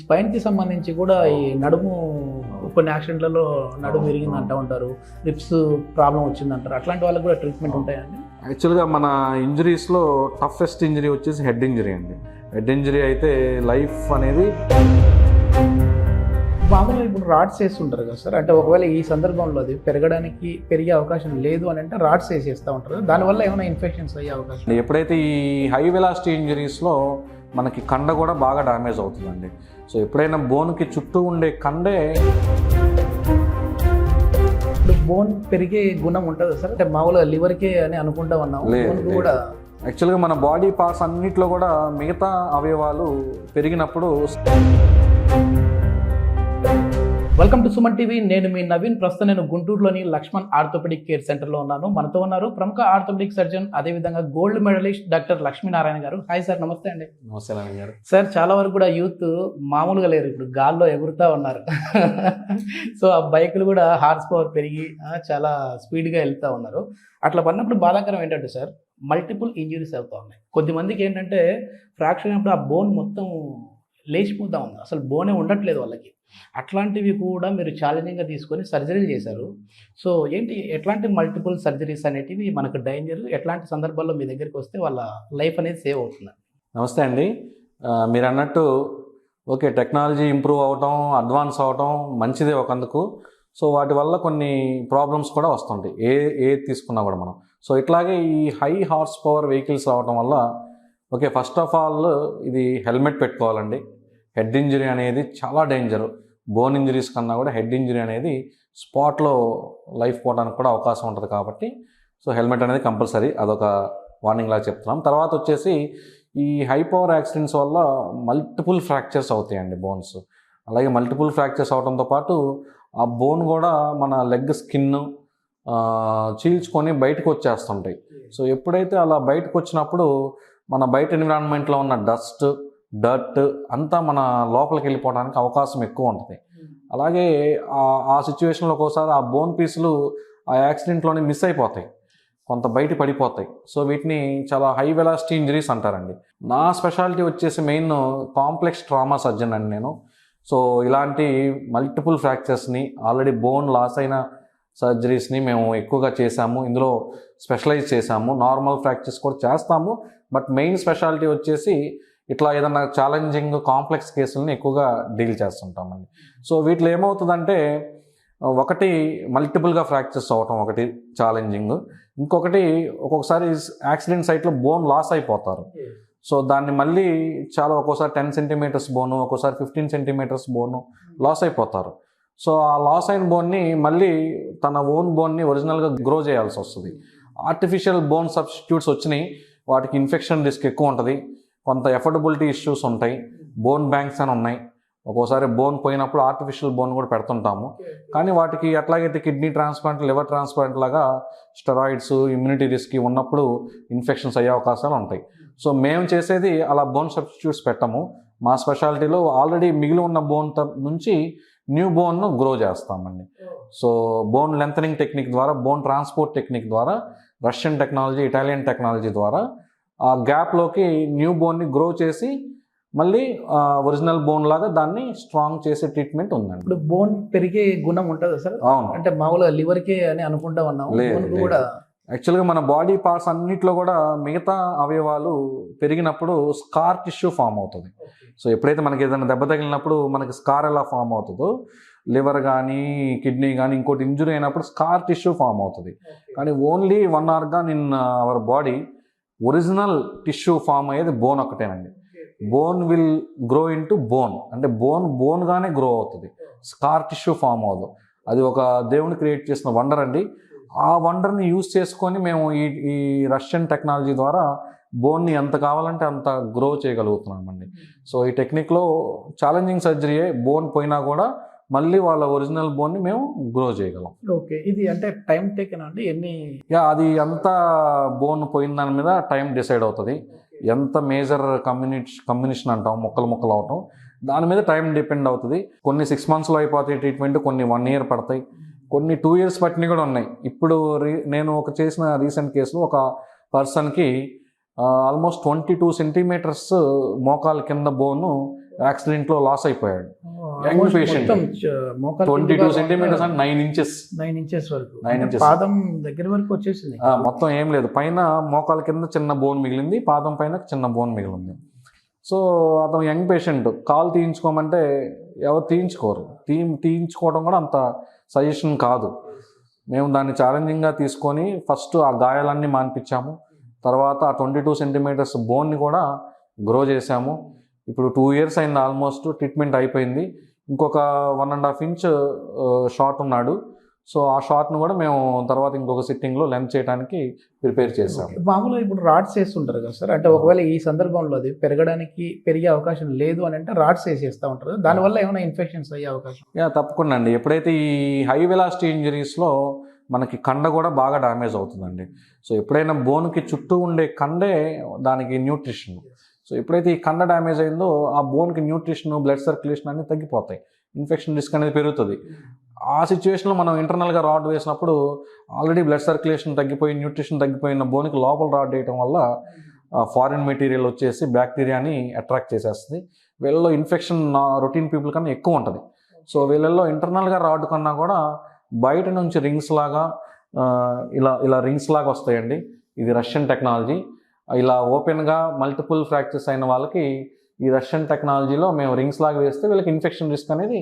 స్పైన్‌కి సంబంధించి కూడా ఈ నడుము కొన్ని యాక్సిడెంట్‌లలో నడుము విరిగింది అంటా ఉంటారు. రిబ్స్ ప్రాబ్లమ్ వచ్చిందంటారు. అట్లాంటి వాళ్ళకి కూడా ట్రీట్మెంట్ ఉంటాయండి? యాక్చువల్గా మన ఇంజరీస్లో టఫెస్ట్ ఇంజరీ వచ్చేసి హెడ్ ఇంజరీ అండి. హెడ్ ఇంజరీ అయితే లైఫ్ అనేది మామూలుగా ఇప్పుడు రాడ్స్ వేస్తుంటారు కదా సార్. అంటే ఒకవేళ ఈ సందర్భంలో అది పెరిగే అవకాశం లేదు అని అంటే రాడ్స్ వేసేస్తూ ఉంటారు. దానివల్ల ఏమైనా ఇన్ఫెక్షన్స్ అయ్యే అవకాశం? ఎప్పుడైతే ఈ హై వెలాసిటీ ఇంజరీస్లో మనకి కండ కూడా బాగా డ్యామేజ్ అవుతుందండి. సో ఎప్పుడైనా బోన్కి చుట్టూ ఉండే కండే ఇప్పుడు బోన్ పెరిగే గుణం ఉంటుంది సార్. అంటే మామూలుగా లివర్కే అని అనుకుంటా ఉన్నాం. బోన్ కూడా యాక్చువల్గా మన బాడీ పార్ట్స్ అన్నిట్లో కూడా మిగతా అవయవాలు పెరిగినప్పుడు. Welcome to Suman TV. నేను మీ నవీన్. ప్రస్తుతం నేను గుంటూరులోని లక్ష్మణ్ ఆర్థోపెడిక్ కేర్ సెంటర్లో ఉన్నాను. మనతో ఉన్నారు ప్రముఖ ఆర్థోపెడిక్ సర్జన్, అదేవిధంగా గోల్డ్ మెడలిస్ట్ డాక్టర్ లక్ష్మీనారాయణ గారు. హాయ్ సార్, నమస్తే అండి. నమస్తే నారాయణ గారు. సార్, చాలా వరకు కూడా యూత్ మామూలుగా లేరు, ఇప్పుడు గాల్లో ఎగురుతూ ఉన్నారు. సో ఆ బైకులు కూడా హార్స్ పవర్ పెరిగి చాలా స్పీడ్గా వెళ్తూ ఉన్నారు. అట్లా పడినప్పుడు బాధాకరం ఏంటంటే సార్, మల్టిపుల్ ఇంజరీస్ అవుతూ ఉన్నాయి. కొద్దిమందికి ఏంటంటే ఫ్రాక్చర్ అయినప్పుడు ఆ బోన్ మొత్తం లేచిపోతూ ఉంది, అసలు బోనే ఉండట్లేదు వాళ్ళకి. అట్లాంటివి కూడా మీరు ఛాలెంజింగ్గా తీసుకొని సర్జరీలు చేశారు. సో ఏంటి, ఎట్లాంటి మల్టిపుల్ సర్జరీస్ అనేటివి మనకు డేంజర్, ఎట్లాంటి సందర్భాల్లో మీ దగ్గరికి వస్తే వాళ్ళ లైఫ్ అనేది సేవ్ అవుతుంది? నమస్తే అండి. మీరు అన్నట్టు ఓకే, టెక్నాలజీ ఇంప్రూవ్ అవటం, అడ్వాన్స్ అవటం మంచిదే ఒకందుకు. సో వాటి వల్ల కొన్ని ప్రాబ్లమ్స్ కూడా వస్తుంటాయి, ఏ తీసుకున్నా కూడా మనం. సో ఇట్లాగే ఈ హై హార్స్ పవర్ వెహికల్స్ రావటం వల్ల ఓకే, ఫస్ట్ ఆఫ్ ఆల్ ఇది హెల్మెట్ పెట్టుకోవాలండి. హెడ్ ఇంజరీ అనేది చాలా డేంజరు. బోన్ ఇంజరీస్ కన్నా కూడా హెడ్ ఇంజరీ అనేది స్పాట్లో లైఫ్ పోవడానికి కూడా అవకాశం ఉంటుంది కాబట్టి సో హెల్మెట్ అనేది కంపల్సరీ, అదొక వార్నింగ్ లాగా చెప్తున్నాం. తర్వాత వచ్చేసి ఈ హై పవర్ యాక్సిడెంట్స్ వల్ల మల్టిపుల్ ఫ్రాక్చర్స్ అవుతాయండి బోన్స్. అలాగే మల్టిపుల్ ఫ్రాక్చర్స్ అవడంతో పాటు ఆ బోన్ కూడా మన లెగ్ స్కిన్ చీల్చుకొని బయటకు వచ్చేస్తుంటాయి. సో ఎప్పుడైతే అలా బయటకు వచ్చినప్పుడు మన బయట ఎన్విరాన్మెంట్లో ఉన్న డర్ట్ అంతా మన లోపలికి వెళ్ళిపోవడానికి అవకాశం ఎక్కువ ఉంటుంది. అలాగే ఆ సిచ్యువేషన్లో ఒకసారి ఆ బోన్ పీసులు ఆ యాక్సిడెంట్లోనే మిస్ అయిపోతాయి, కొంత బయట పడిపోతాయి. సో వీటిని చాలా హై వెలాసిటీ ఇంజరీస్ అంటారండి. నా స్పెషాలిటీ వచ్చేసి మెయిన్ కాంప్లెక్స్ ట్రామా సర్జన్ అండి నేను. సో ఇలాంటి మల్టిపుల్ ఫ్రాక్చర్స్ని, ఆల్రెడీ బోన్ లాస్ అయిన సర్జరీస్ని మేము ఎక్కువగా చేశాము, ఇందులో స్పెషలైజ్ చేశాము. నార్మల్ ఫ్రాక్చర్స్ కూడా చేస్తాము, బట్ మెయిన్ స్పెషాలిటీ వచ్చేసి ఇట్లా ఏదన్నా ఛాలెంజింగ్ కాంప్లెక్స్ కేసులని ఎక్కువగా డీల్ చేస్తుంటామండి. సో వీటిలో ఏమవుతుందంటే, ఒకటి మల్టిపుల్గా ఫ్రాక్చర్స్ అవ్వటం ఒకటి ఛాలెంజింగ్, ఇంకొకటి ఒక్కొక్కసారి యాక్సిడెంట్ సైట్లో బోన్ లాస్ అయిపోతారు. సో దాన్ని మళ్ళీ ఒక్కోసారి 10 సెంటీమీటర్స్ బోను, ఒక్కోసారి 15 సెంటీమీటర్స్ బోను లాస్ అయిపోతారు. సో ఆ లాస్ అయిన బోన్ని మళ్ళీ తన ఓన్ బోన్ని ఒరిజినల్గా గ్రో చేయాల్సి వస్తుంది. ఆర్టిఫిషియల్ బోన్ సబ్స్టిట్యూట్స్ వచ్చినాయి, వాటికి ఇన్ఫెక్షన్ రిస్క్ ఎక్కువ ఉంటుంది, కొంత ఎఫర్డబిలిటీ ఇష్యూస్ ఉంటాయి, బోన్ బ్యాంక్స్ అని ఉన్నాయి. ఒక్కోసారి బోన్ పోయినప్పుడు ఆర్టిఫిషియల్ బోన్ కూడా పెడుతుంటాము. కానీ వాటికి ఎట్లాగైతే కిడ్నీ ట్రాన్స్ప్లాంట్, లివర్ ట్రాన్స్ప్లాంట్ లాగా స్టెరాయిడ్స్, ఇమ్యూనిటీ రిస్క్ ఉన్నప్పుడు ఇన్ఫెక్షన్స్ అయ్యే అవకాశాలు ఉంటాయి. సో మేము చేసేది అలా బోన్ సబ్స్టిట్యూట్స్ పెట్టము. మా స్పెషాలిటీలో ఆల్రెడీ మిగిలి ఉన్న బోన్ నుంచి న్యూ బోన్ను గ్రో చేస్తామండి. సో బోన్ లెంథనింగ్ టెక్నిక్ ద్వారా, బోన్ ట్రాన్స్పోర్ట్ టెక్నిక్ ద్వారా, రష్యన్ టెక్నాలజీ, ఇటాలియన్ టెక్నాలజీ ద్వారా ఆ గ్యాప్లోకి న్యూ బోన్ని గ్రో చేసి మళ్ళీ ఒరిజినల్ బోన్ లాగా దాన్ని స్ట్రాంగ్ చేసే ట్రీట్మెంట్ ఉందండి. ఇప్పుడు బోన్ పెరిగే గుణం ఉంటుంది సార్. అవును, అంటే మామూలుగా లివర్కే అని అనుకుంటా ఉన్నాం. కూడా యాక్చువల్గా మన బాడీ పార్ట్స్ అన్నిట్లో కూడా మిగతా అవయవాలు పెరిగినప్పుడు స్కార్ టిష్యూ ఫామ్ అవుతుంది. సో ఎప్పుడైతే మనకి ఏదైనా దెబ్బ తగిలినప్పుడు మనకి స్కార్ ఎలా ఫామ్ అవుతుందో, లివర్ కానీ కిడ్నీ కానీ ఇంకోటి ఇంజురీ అయినప్పుడు స్కార్ టిష్యూ ఫామ్ అవుతుంది. కానీ only one organ in our body original tissue form అయ్యేది బోన్ ఒకటేనండి. Bone will grow into bone, అంటే బోన్గానే గ్రో అవుతుంది, స్కార్ టిష్యూ ఫామ్ అవ్వదు. అది ఒక దేవుని క్రియేట్ చేసిన వండర్ అండి. ఆ వండర్ని యూజ్ చేసుకొని మేము ఈ రష్యన్ టెక్నాలజీ ద్వారా బోన్ని ఎంత కావాలంటే అంత గ్రో చేయగలుగుతున్నామండి. సో ఈ టెక్నిక్లో ఛాలెంజింగ్ సర్జరీయే, బోన్ పోయినా కూడా మళ్ళీ వాళ్ళ ఒరిజినల్ బోన్ని మేము గ్రో చేయగలం. ఓకే, ఇది అంటే టైం టేకెన్ అండి? అది ఎంత బోన్ పోయిన దాని మీద టైం డిసైడ్ అవుతుంది. ఎంత మేజర్ కమ్యూనిషన్ అంటాం, ముక్కలు అవటం, దాని మీద టైం డిపెండ్ అవుతుంది. కొన్ని 6 monthsలో అయిపోతాయి ట్రీట్మెంట్, కొన్ని 1 year పడతాయి, కొన్ని 2 years పట్టినవి కూడా ఉన్నాయి. ఇప్పుడు నేను చేసిన రీసెంట్ కేసులో ఒక పర్సన్కి ఆల్మోస్ట్ 22 సెంటీమీటర్స్ మోకాల కింద బోను యాక్సిడెంట్లో లాస్ అయిపోయాడు. Young patient, 22 centimeters and 9 inches 9 inches వరకు 9 inches. పాదం దగ్గర వరకు వచ్చేసింది. మొత్తం ఏం లేదు, పైన మోకాల కింద చిన్న బోన్ మిగిలింది, పాదం పైన చిన్న బోన్ మిగిలింది. సో అతను యంగ్ పేషెంట్, కాలు తీయించుకోమంటే ఎవరు తీయించుకోరు. తీయించుకోవడం కూడా అంత సజెషన్ కాదు. మేము దాన్ని ఛాలెంజింగ్గా తీసుకొని ఫస్ట్ ఆ గాయాలన్నీ మాన్పించాము. తర్వాత ఆ 22 సెంటీమీటర్స్ బోన్ని కూడా గ్రో చేశాము. ఇప్పుడు 2 years అయింది ఆల్మోస్ట్, ట్రీట్మెంట్ అయిపోయింది. ఇంకొక 1.5 inch షార్ట్ ఉన్నాడు. సో ఆ షార్ట్ను కూడా మేము తర్వాత ఇంకొక సిట్టింగ్లో లెంత్ చేయడానికి ప్రిపేర్ చేసాము. మామూలుగా ఇప్పుడు రాడ్స్ వేస్తుంటారు కదా సార్, అంటే ఒకవేళ ఈ సందర్భంలో అది పెరిగే అవకాశం లేదు అని అంటే రాడ్స్ వేసేస్తూ ఉంటారు, దానివల్ల ఏమైనా ఇన్ఫెక్షన్స్ అయ్యే అవకాశం? తప్పకుండా అండి. ఎప్పుడైతే ఈ హై వెలాసిటీ ఇంజరీస్లో మనకి కండ కూడా బాగా డ్యామేజ్ అవుతుందండి. సో ఎప్పుడైనా బోన్కి చుట్టూ ఉండే కండే దానికి న్యూట్రిషన్. సో ఎప్పుడైతే ఈ కండ డ్యామేజ్ అయిందో ఆ బోన్కి న్యూట్రిషన్, బ్లడ్ సర్క్యులేషన్ అన్నీ తగ్గిపోతాయి, ఇన్ఫెక్షన్ రిస్క్ అనేది పెరుగుతుంది. ఆ సిచ్యువేషన్లో మనం ఇంటర్నల్గా రాడ్ వేసినప్పుడు ఆల్రెడీ బ్లడ్ సర్క్యులేషన్ తగ్గిపోయి న్యూట్రిషన్ తగ్గిపోయిన బోన్కి లోపల రాడ్ వేయడం వల్ల ఫారిన్ మెటీరియల్ వచ్చేసి బ్యాక్టీరియాని అట్రాక్ట్ చేసేస్తుంది. వీళ్ళలో ఇన్ఫెక్షన్ రొటీన్ పీపుల్ కన్నా ఎక్కువ ఉంటుంది. సో వీళ్ళల్లో ఇంటర్నల్గా రాడ్ కన్నా కూడా బయట నుంచి రింగ్స్ లాగా ఇలా రింగ్స్ లాగా వస్తాయండి. ఇది రష్యన్ టెక్నాలజీ. ఇలా ఓపెన్గా మల్టిపుల్ ఫ్రాక్చర్స్ అయిన వాళ్ళకి ఈ రష్యన్ టెక్నాలజీలో మేము రింగ్స్ లాగా వేస్తే వీళ్ళకి ఇన్ఫెక్షన్ రిస్క్ అనేది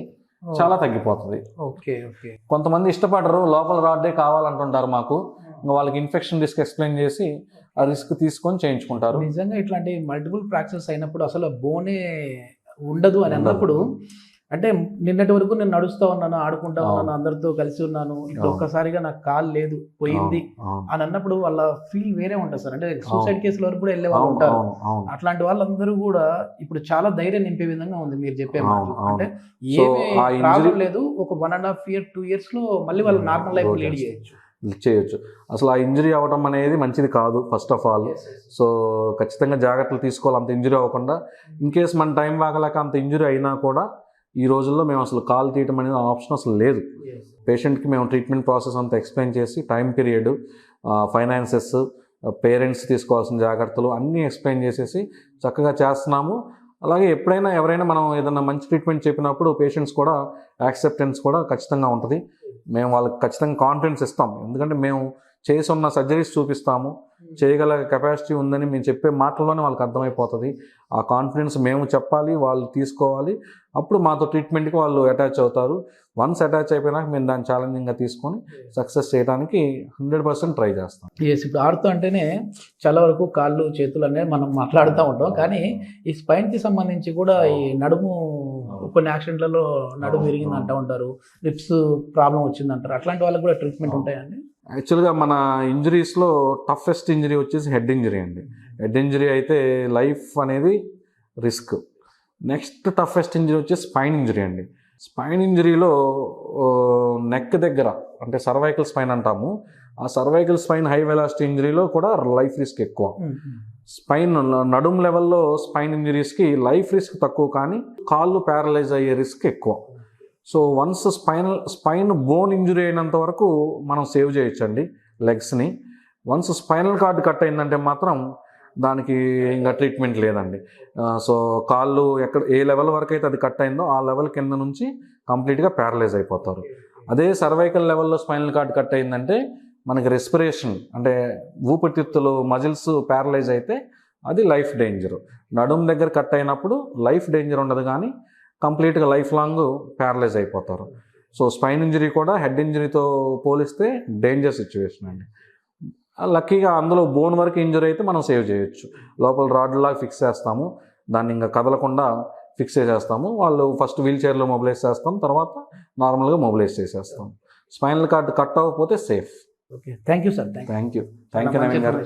చాలా తగ్గిపోతుంది. Okay okay. కొంతమంది ఇష్టపడరు, లోపల రాడ్డే కావాలంటుంటారు మాకు. వాళ్ళకి ఇన్ఫెక్షన్ రిస్క్ ఎక్స్ప్లెయిన్ చేసి ఆ రిస్క్ తీసుకొని చేయించుకుంటారు. నిజంగా ఇట్లాంటి మల్టిపుల్ ఫ్రాక్చర్స్ అయినప్పుడు అసలు బోనే ఉండదు అని అన్నప్పుడు, అంటే నిన్నటి వరకు నేను నడుస్తూ ఉన్నాను, ఆడుకుంటా ఉన్నాను, అందరితో కలిసి ఉన్నాను, ఇప్పుడు ఒక్కసారిగా నాకు కాలు లేదు, పోయింది అని అన్నప్పుడు వాళ్ళ ఫీల్ వేరే ఉంటుంది సార్. అంటే సూసైడ్ కేసుల వరకు కూడా వెళ్ళే వాళ్ళు ఉంటారు. అట్లాంటి వాళ్ళందరూ కూడా ఇప్పుడు చాలా ధైర్యం నింపే విధంగా ఉంది మీరు చెప్పే మాట. అంటే ఏమీ ప్రాబ్లం లేదు, ఒక 1.5 year 2 years లో మళ్ళీ వాళ్ళు నార్మల్ లైఫ్ లీడ్ చేయొచ్చు. అసలు ఆ ఇంజరీ అవ్వడం అనేది మంచిది కాదు ఫస్ట్ ఆఫ్ ఆల్. సో ఖచ్చితంగా జాగ్రత్తలు తీసుకోవాలి అంత ఇంజరీ అవ్వకుండా. ఇన్ కేస్ మన టైం వాగలేక అంత ఇంజరీ అయినా కూడా ఈ రోజుల్లో మేము అసలు కాల్ తీయటం అనేది ఆప్షన్ అసలు లేదు. పేషెంట్కి మేము ట్రీట్మెంట్ ప్రాసెస్ అంతా ఎక్స్ప్లెయిన్ చేసి టైం పీరియడ్, ఫైనాన్సెస్, పేరెంట్స్ తీసుకోవాల్సిన జాగ్రత్తలు అన్నీ ఎక్స్ప్లెయిన్ చేసేసి చక్కగా చేస్తున్నాము. అలాగే ఎప్పుడైనా ఎవరైనా మనం ఏదైనా మంచి ట్రీట్మెంట్ చెప్పినప్పుడు పేషెంట్స్ కూడా యాక్సెప్టెన్స్ కూడా ఖచ్చితంగా ఉంటుంది. మేము వాళ్ళకి ఖచ్చితంగా కాన్ఫిడెన్స్ ఇస్తాం. ఎందుకంటే మేము చేసి ఉన్న సర్జరీస్ చూపిస్తాము, చేయగల కెపాసిటీ ఉందని మేము చెప్పే మాటల్లోనే వాళ్ళకి అర్థమైపోతుంది. ఆ కాన్ఫిడెన్స్ మేము చెప్పాలి, వాళ్ళు తీసుకోవాలి. అప్పుడు మాతో ట్రీట్మెంట్కి వాళ్ళు అటాచ్ అవుతారు. వన్స్ అటాచ్ అయిపోయినాక మేము దాన్ని ఛాలెంజింగ్గా తీసుకొని సక్సెస్ చేయడానికి 100% ట్రై చేస్తాం. ఇప్పుడు ఆడుతూ అంటేనే చాలా వరకు కాళ్ళు చేతులు అనేది మనం మాట్లాడుతూ ఉంటాం, కానీ ఈ స్పైన్కి సంబంధించి కూడా ఈ నడుము కొన్ని యాక్సిడెంట్లలో నడుము విరిగింది అంటూ ఉంటారు, రిప్స్ ప్రాబ్లం వచ్చిందంటారు. అట్లాంటి వాళ్ళకి కూడా ట్రీట్మెంట్ ఉంటాయండి? యాక్చువల్గా మన ఇంజరీస్లో టఫెస్ట్ ఇంజరీ వచ్చేసి హెడ్ ఇంజరీ అండి. హెడ్ ఇంజరీ అయితే లైఫ్ అనేది రిస్క్. నెక్స్ట్ టఫెస్ట్ ఇంజరీ వచ్చేసి స్పైన్ ఇంజరీ అండి. స్పైన్ ఇంజరీలో నెక్ దగ్గర అంటే సర్వైకల్ స్పైన్ అంటాము. ఆ సర్వైకల్ స్పైన్ హై వెలాసిటీ ఇంజరీలో కూడా లైఫ్ రిస్క్ ఎక్కువ. స్పైన్ నడుము లెవెల్లో స్పైన్ ఇంజరీస్కి లైఫ్ రిస్క్ తక్కువ, కానీ కాళ్ళు ప్యారలైజ్ అయ్యే రిస్క్ ఎక్కువ. So once spine bone injury అయినంత వరకు మనం సేవ్ చేయొచ్చండి లెగ్స్ని. వన్స్ స్పైనల్ కార్డ్ కట్ అయిందంటే మాత్రం దానికి ఇంకా ట్రీట్మెంట్ లేదండి. సో కాళ్ళు ఏ లెవెల్ వరకు అయితే అది కట్ అయిందో ఆ లెవెల్ కింద నుంచి కంప్లీట్గా ప్యారలైజ్ అయిపోతారు. అదే సర్వైకల్ లెవెల్లో స్పైనల్ కార్డ్ కట్ అయిందంటే మనకి రెస్పిరేషన్ అంటే ఊపిరితిత్తులు మజిల్స్ ప్యారలైజ్ అయితే అది లైఫ్ డేంజర్. నడుము దగ్గర కట్ అయినప్పుడు లైఫ్ డేంజర్ ఉండదు, కానీ కంప్లీట్గా లైఫ్ లాంగ్ ప్యారలైజ్ అయిపోతారు. సో స్పైన్ ఇంజరీ కూడా హెడ్ ఇంజరీతో పోలిస్తే డేంజర్ సిచ్యువేషన్ అండి. లక్కీగా అందులో బోన్ వరకు ఇంజరీ అయితే మనం సేవ్ చేయొచ్చు. లోపల రాడ్లాగా ఫిక్స్ చేస్తాము, దాన్ని ఇంకా కదలకుండా ఫిక్స్ చేసేస్తాము. వాళ్ళు ఫస్ట్ వీల్ చైర్లో మొబిలైజ్ చేస్తాం, తర్వాత నార్మల్గా మొబిలైజ్ చేసేస్తాం. స్పైనల్ కార్డ్ కట్ అవ్వకపోతే safe. Okay, thank you sir. Thank you Naveen గారు.